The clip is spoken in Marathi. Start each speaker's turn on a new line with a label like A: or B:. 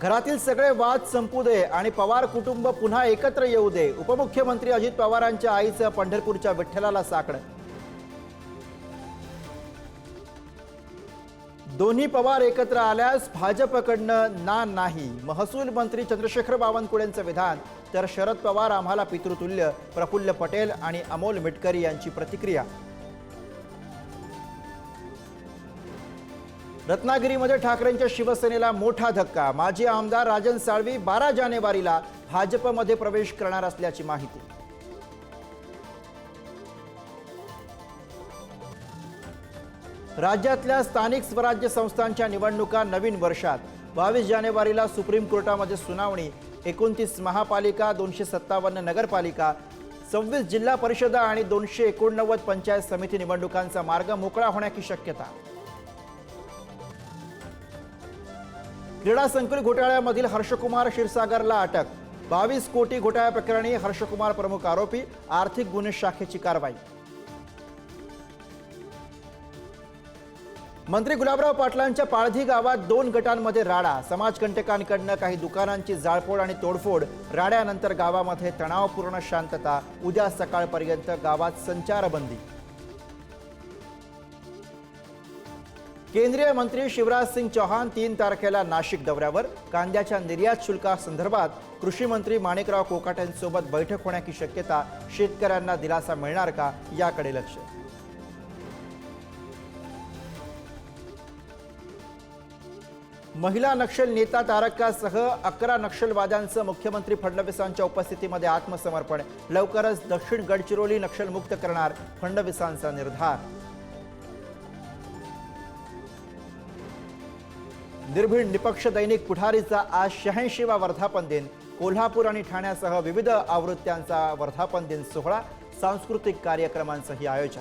A: घरातील सगळे वाद संपू दे आणि पवार कुटुंब पुन्हा एकत्र येऊ दे. उपमुख्यमंत्री अजित पवारांच्या आईचं पंढरपूरच्या विठ्ठलाला साकडं. दोन्ही पवार एकत्र आल्यास भाजपकडनं नाही. महसूल मंत्री चंद्रशेखर बावनकुळेंचं विधान. तर शरद पवार आम्हाला पितृतुल्य. प्रफुल्ल पटेल आणि अमोल मिटकरी यांची प्रतिक्रिया. रत्नागिरीमध्ये ठाकरेंच्या शिवसेनेला मोठा धक्का. माजी आमदार राजन साळवी 12 जानेवारीला भाजपमध्ये प्रवेश करणार असल्याची माहिती. राज्यातल्या स्थानिक स्वराज्य संस्थांच्या निवडणुका नवीन वर्षात. 22 जानेवारीला सुप्रीम कोर्टामध्ये सुनावणी. 29 महापालिका, 257 नगरपालिका, 26 जिल्हा परिषदा आणि 289 पंचायत समिती निवडणुकांचा मार्ग मोकळा होण्याची शक्यता. क्रीडा संकुल घोटाळ्यामधील हर्षकुमार क्षीरसागरला अटक. 22 कोटी घोटाळ्याप्रकरणी हर्षकुमार प्रमुख आरोपी. आर्थिक गुन्हे शाखेची कारवाई. मंत्री गुलाबराव पाटलांच्या पाळधी गावात 2 गटांमध्ये राडा. समाजकंटकांकडनं काही दुकानांची जाळपोळ आणि तोडफोड. राड्यानंतर गावामध्ये तणावपूर्ण शांतता. उद्या सकाळपर्यंत गावात संचारबंदी. केंद्रीय मंत्री शिवराज सिंग चौहान 3 तारखेला नाशिक दौऱ्यावर. कांद्याच्या निर्यात शुल्कासंदर्भात कृषी मंत्री माणिकराव कोकाटेंसोबत बैठक होण्याची शक्यता. शेतकऱ्यांना दिलासा मिळणार का याकडे लक्ष. महिला नक्षल नेता तारकासह 11 नक्षलवाद्यांचं मुख्यमंत्री फडणवीसांच्या उपस्थितीमध्ये आत्मसमर्पण. लवकरच दक्षिण गडचिरोली नक्षलमुक्त करणार फडणवीसांचा निर्धार. निर्भीड निपक्ष दैनिक पुढारीचा आज 86वा वर्धापन दिन. कोल्हापूर आणि ठाण्यासह विविध आवृत्त्यांचा वर्धापन दिन सोहळा. सांस्कृतिक कार्यक्रमांचंही आयोजन.